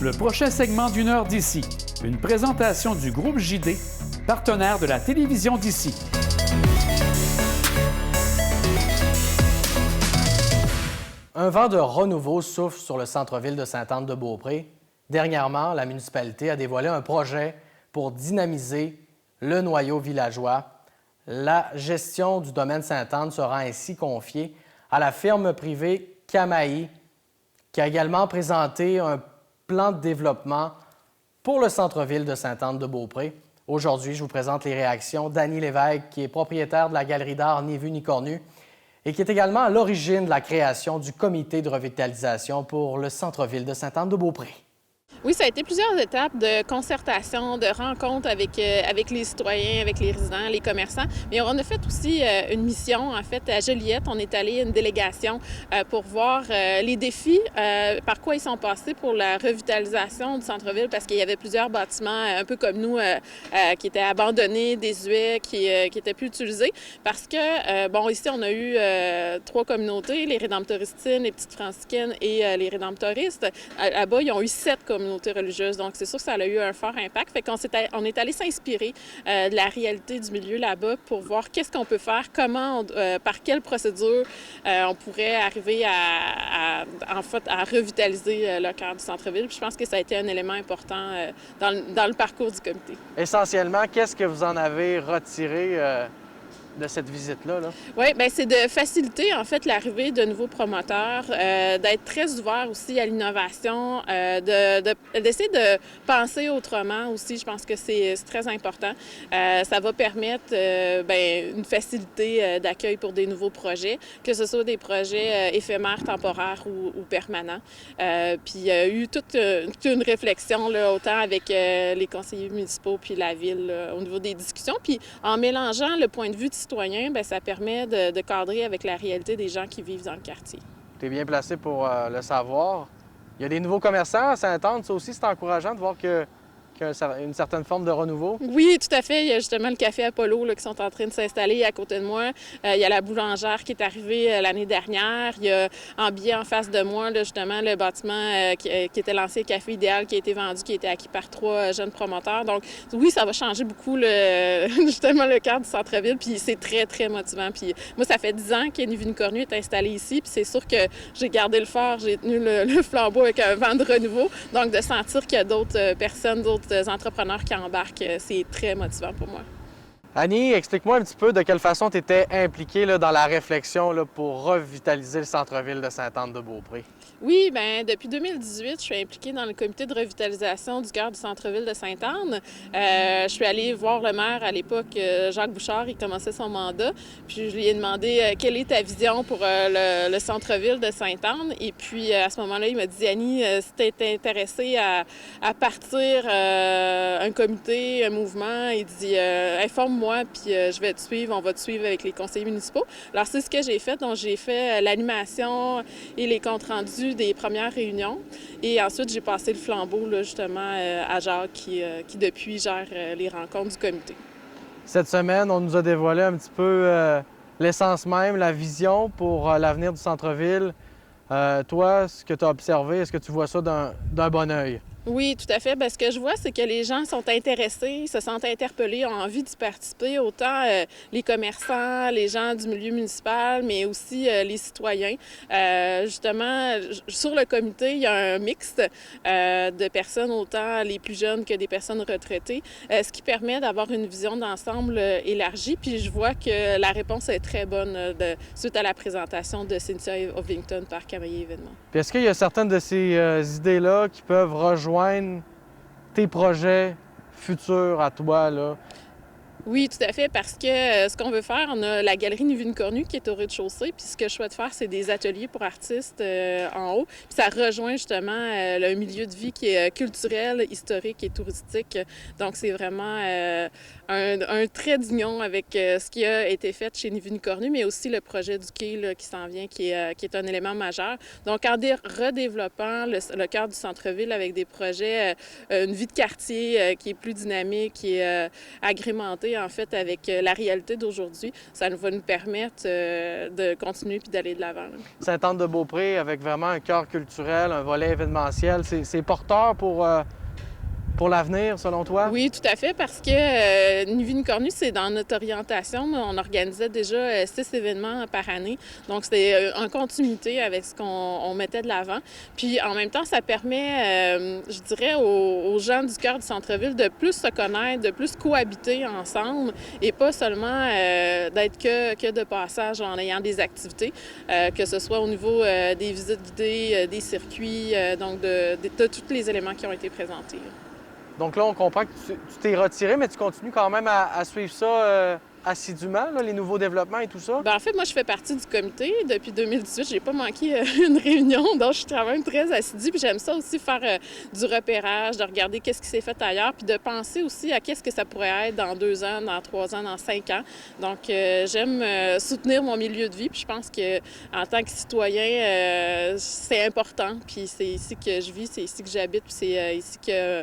Le prochain segment d'une heure d'ici, une présentation du groupe JD, partenaire de la télévision d'ici. Un vent de renouveau souffle sur le centre-ville de Sainte-Anne-de-Beaupré. Dernièrement, la municipalité a dévoilé un projet pour dynamiser le noyau villageois. La gestion du domaine Sainte-Anne sera ainsi confiée à la firme privée Camaï, qui a également présenté un plan de développement pour le centre-ville de Sainte-Anne-de-Beaupré. Aujourd'hui, je vous présente les réactions d'Annie Lévesque, qui est propriétaire de la galerie d'art Ni Vu Ni Cornu et qui est également à l'origine de la création du comité de revitalisation pour le centre-ville de Sainte-Anne-de-Beaupré. Oui, ça a été plusieurs étapes de concertation, de rencontres avec les citoyens, avec les résidents, les commerçants. Mais on a fait aussi une mission, en fait, à Joliette. On est allé une délégation pour voir les défis, par quoi ils sont passés pour la revitalisation du centre-ville, parce qu'il y avait plusieurs bâtiments, un peu comme nous, qui étaient abandonnés, désuets, qui étaient plus utilisés. Parce que, bon, ici, on a eu 3 communautés, les Rédemptoristines, les Petites Franciscaines et les Rédemptoristes. Là-bas, ils ont eu 7 communautés religieuses. Donc, c'est sûr que ça a eu un fort impact. Fait qu'on est allé s'inspirer de la réalité du milieu là-bas pour voir qu'est-ce qu'on peut faire, comment, par quelle procédure on pourrait arriver à revitaliser le cœur du centre-ville. Puis je pense que ça a été un élément important dans le parcours du comité. Essentiellement, qu'est-ce que vous en avez retiré de cette visite-là? Oui, bien, c'est de faciliter, en fait, l'arrivée de nouveaux promoteurs, d'être très ouvert aussi à l'innovation, d'essayer de penser autrement aussi. Je pense que c'est très important. Ça va permettre une facilité d'accueil pour des nouveaux projets, que ce soit des projets éphémères, temporaires ou permanents. Puis il y a eu toute une réflexion, là, autant avec les conseillers municipaux puis la ville là, au niveau des discussions. Puis en mélangeant le point de vue de citoyens, bien, ça permet de cadrer avec la réalité des gens qui vivent dans le quartier. Tu es bien placé pour le savoir. Il y a des nouveaux commerçants à Sainte-Anne. Ça aussi, c'est encourageant de voir qu'il y a une certaine forme de renouveau. Oui, tout à fait. Il y a justement le Café Apollo là, qui sont en train de s'installer à côté de moi. Il y a la boulangère qui est arrivée l'année dernière. Il y a en billet en face de moi, là, justement, le bâtiment qui était l'ancien Café Idéal qui a été vendu, qui a été acquis par 3 jeunes promoteurs. Donc, oui, ça va changer beaucoup justement le cadre du centre-ville. Puis c'est très, très motivant. Puis moi, ça fait 10 ans que Ni Vu Ni Cornu est installé ici. Puis c'est sûr que j'ai gardé le fort, j'ai tenu le flambeau avec un vent de renouveau. Donc, de sentir qu'il y a d'autres personnes, d'autres entrepreneurs qui embarquent, c'est très motivant pour moi. Annie, explique-moi un petit peu de quelle façon tu étais impliquée là, dans la réflexion là, pour revitaliser le centre-ville de Sainte-Anne-de-Beaupré. Oui, bien, depuis 2018, je suis impliquée dans le comité de revitalisation du cœur du centre-ville de Sainte-Anne. Je suis allée voir le maire à l'époque, Jacques Bouchard, il commençait son mandat. Puis je lui ai demandé quelle est ta vision pour le centre-ville de Sainte-Anne. Et puis à ce moment-là, il m'a dit, Annie, si tu es intéressée à partir un comité, un mouvement, il dit, informe-moi, puis je vais te suivre, on va te suivre avec les conseillers municipaux. Alors c'est ce que j'ai fait. Donc j'ai fait l'animation et les comptes rendus des premières réunions. Et ensuite, j'ai passé le flambeau là, justement à Jacques qui depuis gère les rencontres du comité. Cette semaine, on nous a dévoilé un petit peu l'essence même, la vision pour l'avenir du centre-ville. Toi, ce que tu as observé, est-ce que tu vois ça d'un bon œil? Oui, tout à fait. Bien, ce que je vois, c'est que les gens sont intéressés, se sentent interpellés, ont envie d'y participer, autant les commerçants, les gens du milieu municipal, mais aussi les citoyens. Justement, sur le comité, il y a un mix de personnes, autant les plus jeunes que des personnes retraitées, ce qui permet d'avoir une vision d'ensemble élargie. Puis je vois que la réponse est très bonne suite à la présentation de Cynthia Ovington par Camaï Événements. Puis est-ce qu'il y a certaines de ces idées-là qui peuvent rejoindre tes projets futurs à toi, là? Oui, tout à fait, parce que ce qu'on veut faire, on a la galerie Ni Vu Ni Cornu qui est au rez-de-chaussée, puis ce que je souhaite faire, c'est des ateliers pour artistes en haut. Puis ça rejoint justement le milieu de vie qui est culturel, historique et touristique. Donc c'est vraiment un trait d'union avec ce qui a été fait chez Ni Vu Ni Cornu, mais aussi le projet du quai là, qui s'en vient, qui est un élément majeur. Donc en redéveloppant le cœur du centre-ville avec des projets, une vie de quartier qui est plus dynamique, qui est agrémentée connecter en fait avec la réalité d'aujourd'hui, ça va nous permettre de continuer puis d'aller de l'avant. Sainte-Anne-de-Beaupré, avec vraiment un cœur culturel, un volet événementiel, c'est porteur pour l'avenir, selon toi? Oui, tout à fait, parce que Ni Vu ni Connu, c'est dans notre orientation. On organisait déjà 6 événements par année. Donc, c'était en continuité avec ce qu'on mettait de l'avant. Puis, en même temps, ça permet, je dirais, aux gens du cœur du centre-ville de plus se connaître, de plus cohabiter ensemble et pas seulement d'être que de passage en ayant des activités, que ce soit au niveau des visites guidées, des circuits, donc de tous les éléments qui ont été présentés. Donc là, on comprend que tu t'es retiré, mais tu continues quand même à suivre ça assidûment, là, les nouveaux développements et tout ça? Bien, en fait, moi, je fais partie du comité. Depuis 2018, je n'ai pas manqué une réunion, donc je travaille très assidue. Puis j'aime ça aussi faire du repérage, de regarder qu'est-ce qui s'est fait ailleurs, puis de penser aussi à qu'est-ce que ça pourrait être dans 2 ans, dans 3 ans, dans 5 ans. Donc, j'aime soutenir mon milieu de vie, puis je pense qu'en tant que citoyen, c'est important. Puis c'est ici que je vis, c'est ici que j'habite, puis c'est ici que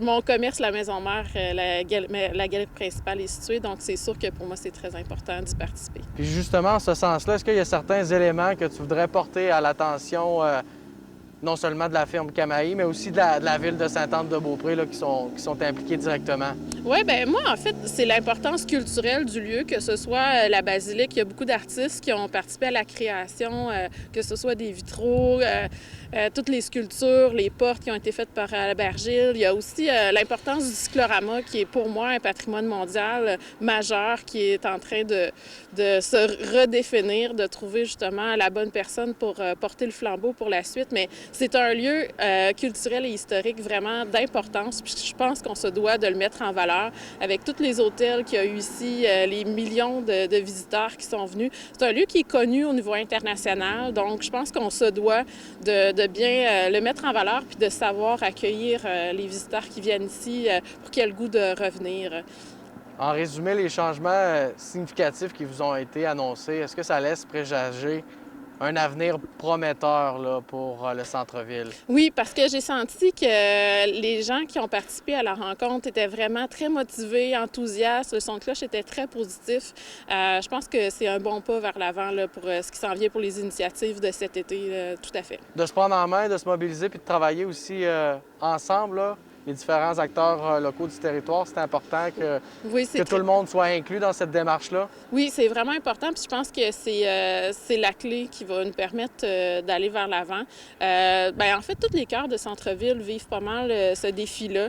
mon commerce, la maison mère, la galerie principale est située. Donc, c'est sûr que pour moi, c'est très important d'y participer. Puis justement, en ce sens-là, est-ce qu'il y a certains éléments que tu voudrais porter à l'attention non seulement de la firme Camaï, mais aussi de la ville de Sainte-Anne-de-Beaupré là, qui sont impliqués directement? Oui, bien moi, en fait, c'est l'importance culturelle du lieu, que ce soit la basilique. Il y a beaucoup d'artistes qui ont participé à la création, que ce soit des vitraux, toutes les sculptures, les portes qui ont été faites par Albert Gilles. Il y a aussi l'importance du cyclorama, qui est pour moi un patrimoine mondial majeur, qui est en train de se redéfinir, de trouver justement la bonne personne pour porter le flambeau pour la suite. Mais c'est un lieu culturel et historique vraiment d'importance. Puis je pense qu'on se doit de le mettre en valeur avec tous les hôtels qu'il y a eu ici, les millions de visiteurs qui sont venus. C'est un lieu qui est connu au niveau international. Donc, je pense qu'on se doit de bien le mettre en valeur puis de savoir accueillir les visiteurs qui viennent ici pour qu'ils aient le goût de revenir. En résumé, les changements significatifs qui vous ont été annoncés, est-ce que ça laisse présager un avenir prometteur là, pour le centre-ville? Oui, parce que j'ai senti que les gens qui ont participé à la rencontre étaient vraiment très motivés, enthousiastes. Le son de cloche était très positif. Je pense que c'est un bon pas vers l'avant là, pour ce qui s'en vient pour les initiatives de cet été, tout à fait. De se prendre en main, de se mobiliser puis de travailler aussi ensemble, là, les différents acteurs locaux du territoire, c'est important que tout le monde soit inclus dans cette démarche-là? Oui, c'est vraiment important. Puis je pense que c'est la clé qui va nous permettre d'aller vers l'avant. En fait, tous les cœurs de centre-ville vivent pas mal ce défi-là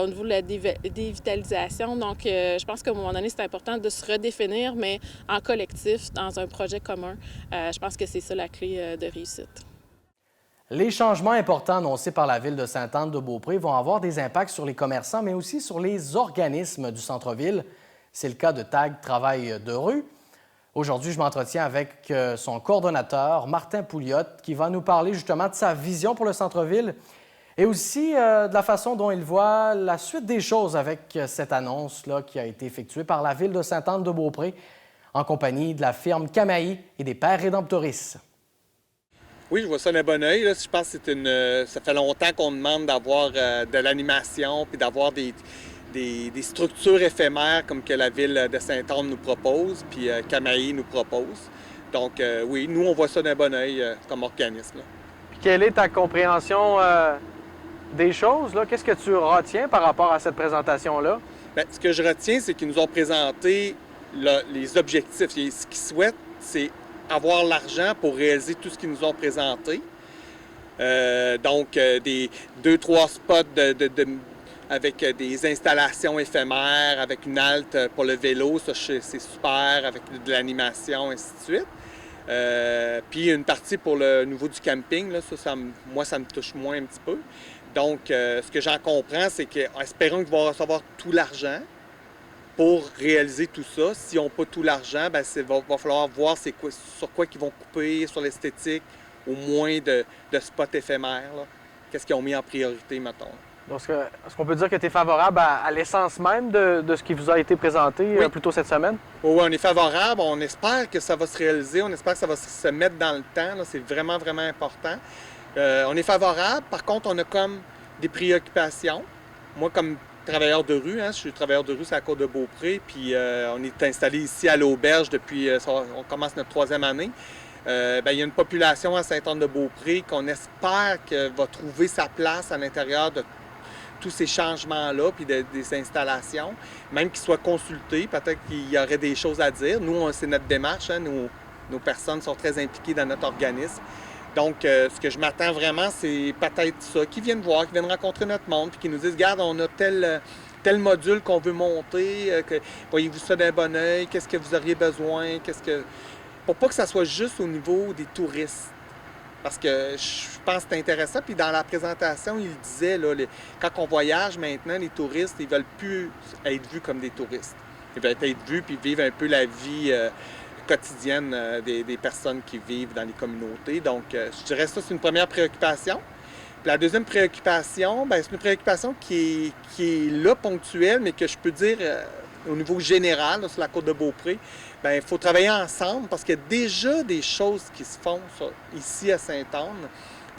au niveau de la dévitalisation. Donc, je pense qu'à un moment donné, c'est important de se redéfinir, mais en collectif, dans un projet commun. Je pense que c'est ça la clé de réussite. Les changements importants annoncés par la Ville de Sainte-Anne-de-Beaupré vont avoir des impacts sur les commerçants, mais aussi sur les organismes du centre-ville. C'est le cas de TAG Travail de rue. Aujourd'hui, je m'entretiens avec son coordonnateur, Martin Pouliot, qui va nous parler justement de sa vision pour le centre-ville et aussi de la façon dont il voit la suite des choses avec cette annonce-là qui a été effectuée par la Ville de Sainte-Anne-de-Beaupré en compagnie de la firme Camaï et des Pères Rédemptoris. Oui, je vois ça d'un bon œil. Là. Je pense que ça fait longtemps qu'on demande d'avoir de l'animation puis d'avoir des structures éphémères comme que la Ville de Sainte-Anne nous propose puis Camaï nous propose. Donc oui, nous, on voit ça d'un bon œil comme organisme. Là. Puis quelle est ta compréhension des choses? Qu'est-ce que tu retiens par rapport à cette présentation-là? Bien, ce que je retiens, c'est qu'ils nous ont présenté les objectifs. Ce qu'ils souhaitent, c'est avoir l'argent pour réaliser tout ce qu'ils nous ont présenté. Donc, des 2-3 spots avec des installations éphémères, avec une halte pour le vélo, ça c'est super, avec de l'animation, ainsi de suite. Puis une partie pour le niveau du camping, là, moi, ça me touche moins un petit peu. Donc, ce que j'en comprends, c'est qu'espérons qu'ils vont recevoir tout l'argent pour réaliser tout ça. S'ils n'ont pas tout l'argent, bien, va falloir voir sur quoi ils vont couper, sur l'esthétique, au moins de spots éphémères. Qu'est-ce qu'ils ont mis en priorité, mettons. Donc, est-ce qu'on peut dire que tu es favorable à l'essence même de ce qui vous a été présenté plus tôt cette semaine? Oui, on est favorable. On espère que ça va se réaliser. On espère que ça va se mettre dans le temps. C'est vraiment, vraiment important. On est favorable. Par contre, on a comme des préoccupations. Moi, comme travailleur de rue. Hein. Je suis travailleur de rue sur la côte de Beaupré. Puis on est installé ici à l'auberge depuis... on commence notre 3e année. Il y a une population à Sainte-Anne-de-Beaupré qu'on espère que va trouver sa place à l'intérieur de tous ces changements-là, puis des installations, même qu'ils soient consultés, peut-être qu'il y aurait des choses à dire. Nous, c'est notre démarche, hein, nos personnes sont très impliquées dans notre organisme. Donc, ce que je m'attends vraiment, c'est peut-être ça, qu'ils viennent voir, qu'ils viennent rencontrer notre monde, puis qu'ils nous disent, regarde, on a tel module qu'on veut monter, voyez-vous ça d'un bon oeil, qu'est-ce que vous auriez besoin, pour pas que ça soit juste au niveau des touristes. Parce que je pense que c'est intéressant. Puis dans la présentation, il disait, là, quand on voyage maintenant, les touristes, ils veulent plus être vus comme des touristes. Ils veulent être vus puis vivre un peu la vie quotidienne des personnes qui vivent dans les communautés. Donc, je dirais ça, c'est une première préoccupation. Puis la deuxième préoccupation, c'est une préoccupation qui est là, ponctuelle, mais que je peux dire au niveau général, là, sur la côte de Beaupré, il faut travailler ensemble parce qu'il y a déjà des choses qui se font ici à Sainte-Anne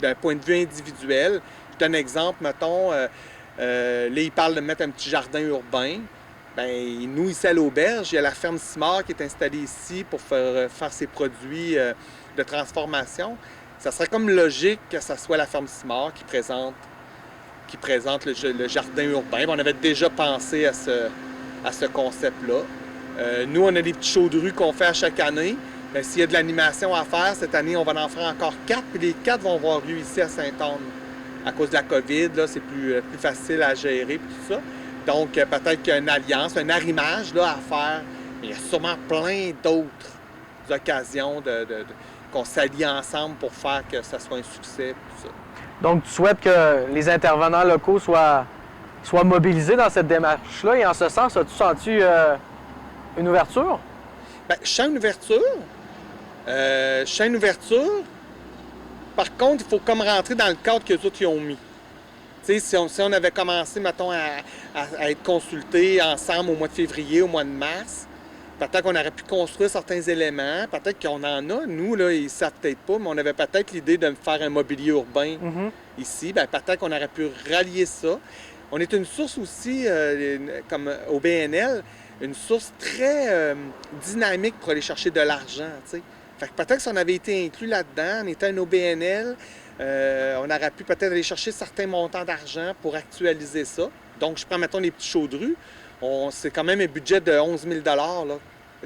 d'un point de vue individuel. Je donne un exemple, mettons, là, il parle de mettre un petit jardin urbain. Nous, ici à l'auberge, il y a la ferme Simard qui est installée ici pour faire ses produits de transformation. Ça serait comme logique que ce soit la ferme Simard qui présente le jardin urbain. On avait déjà pensé à ce concept-là. Nous, on a des petits shows de rue qu'on fait à chaque année. S'il y a de l'animation à faire, cette année, on va en faire encore 4, puis les 4 vont avoir lieu ici à Sainte-Anne. À cause de la COVID, là, c'est plus facile à gérer, puis tout ça. Donc, peut-être qu'il y a une alliance, un arrimage là, à faire. Mais il y a sûrement plein d'autres occasions qu'on s'allie ensemble pour faire que ça soit un succès, tout ça. Donc, tu souhaites que les intervenants locaux soient mobilisés dans cette démarche-là. Et en ce sens, as-tu senti une ouverture? Je sens une ouverture. Par contre, il faut comme rentrer dans le cadre que les autres y ont mis. Si on avait commencé, mettons, à être consultés ensemble au mois de février, au mois de mars, peut-être qu'on aurait pu construire certains éléments. Peut-être qu'on en a. Nous, là, ils ne savent peut-être pas, mais on avait peut-être l'idée de faire un mobilier urbain ici. Peut-être qu'on aurait pu rallier ça. On est une source aussi, comme au BNL, une source très dynamique pour aller chercher de l'argent. Fait que peut-être que si on avait été inclus là-dedans, en étant un OBNL, on aurait pu peut-être aller chercher certains montants d'argent pour actualiser ça. Donc, je prends, mettons, les petits shows de rue. C'est quand même un budget de 11 000 là,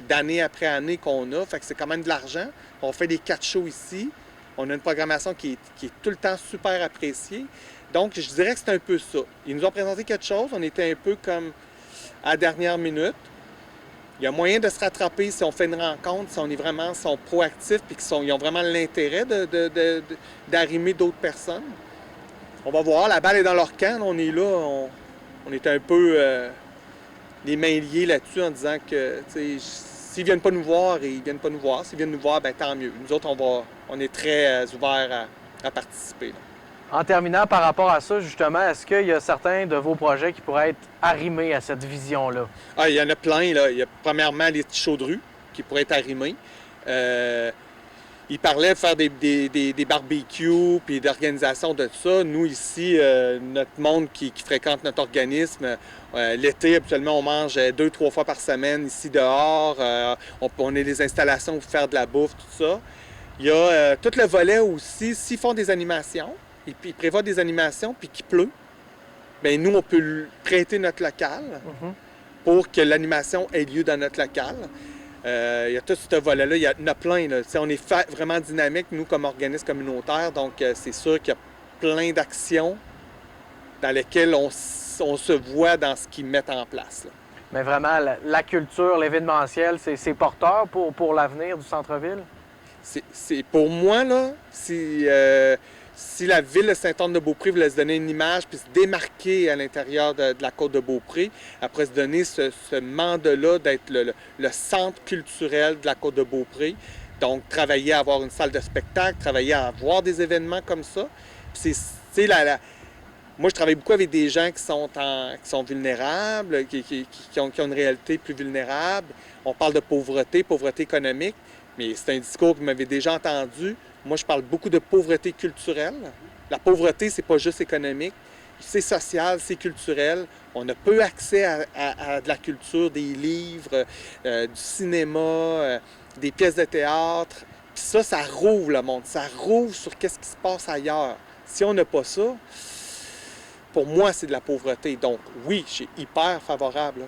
d'année après année qu'on a. Fait que c'est quand même de l'argent. On fait des 4 shows ici. On a une programmation qui est tout le temps super appréciée. Donc, je dirais que c'est un peu ça. Ils nous ont présenté quelque chose. On était un peu comme à la dernière minute. Il y a moyen de se rattraper si on fait une rencontre, si on est vraiment sont proactifs et qu'ils ont vraiment l'intérêt d'arrimer d'autres personnes. On va voir, la balle est dans leur camp, on est là, on est un peu les mains liées là-dessus en disant que s'ils viennent pas nous voir, ils viennent pas nous voir. S'ils viennent nous voir, tant mieux. Nous autres, on est très ouverts à participer. Là. En terminant par rapport à ça, justement, est-ce qu'il y a certains de vos projets qui pourraient être arrimés à cette vision-là? Il y en a plein. Là. Il y a premièrement les petits shows de rue qui pourraient être arrimés. Il parlait de faire des barbecues puis d'organisation de ça. Nous, ici, notre monde qui fréquente notre organisme, l'été, habituellement, on mange 2-3 fois par semaine ici dehors. On a des installations pour faire de la bouffe, tout ça. Il y a tout le volet aussi, s'ils font des animations, ils prévoient des animations puis qu'il pleut, nous, on peut prêter notre local pour que l'animation ait lieu dans notre local. Il y a tout ce volet-là, il y en a plein. Là. On est vraiment dynamique, nous, comme organisme communautaire, donc c'est sûr qu'il y a plein d'actions dans lesquelles on se voit dans ce qu'ils mettent en place. Là. Mais vraiment, la culture, l'événementiel, c'est porteur pour l'avenir du centre-ville? C'est pour moi, là, si la ville de Sainte-Anne-de-Beaupré voulait se donner une image puis se démarquer à l'intérieur de la côte de Beaupré, après se donner ce mandat-là d'être le centre culturel de la côte de Beaupré, donc travailler à avoir une salle de spectacle, travailler à avoir des événements comme ça. Moi, je travaille beaucoup avec des gens qui sont vulnérables, qui ont une réalité plus vulnérable. On parle de pauvreté économique, mais c'est un discours que vous m'avez déjà entendu. Moi, je parle beaucoup de pauvreté culturelle. La pauvreté, c'est pas juste économique. c'est social, c'est culturel. On a peu accès à de la culture, des livres, du cinéma, des pièces de théâtre. Puis ça rouvre le monde, ça rouvre sur qu'est-ce qui se passe ailleurs. Si on n'a pas ça, pour moi, c'est de la pauvreté. Donc oui, je suis hyper favorable. Là.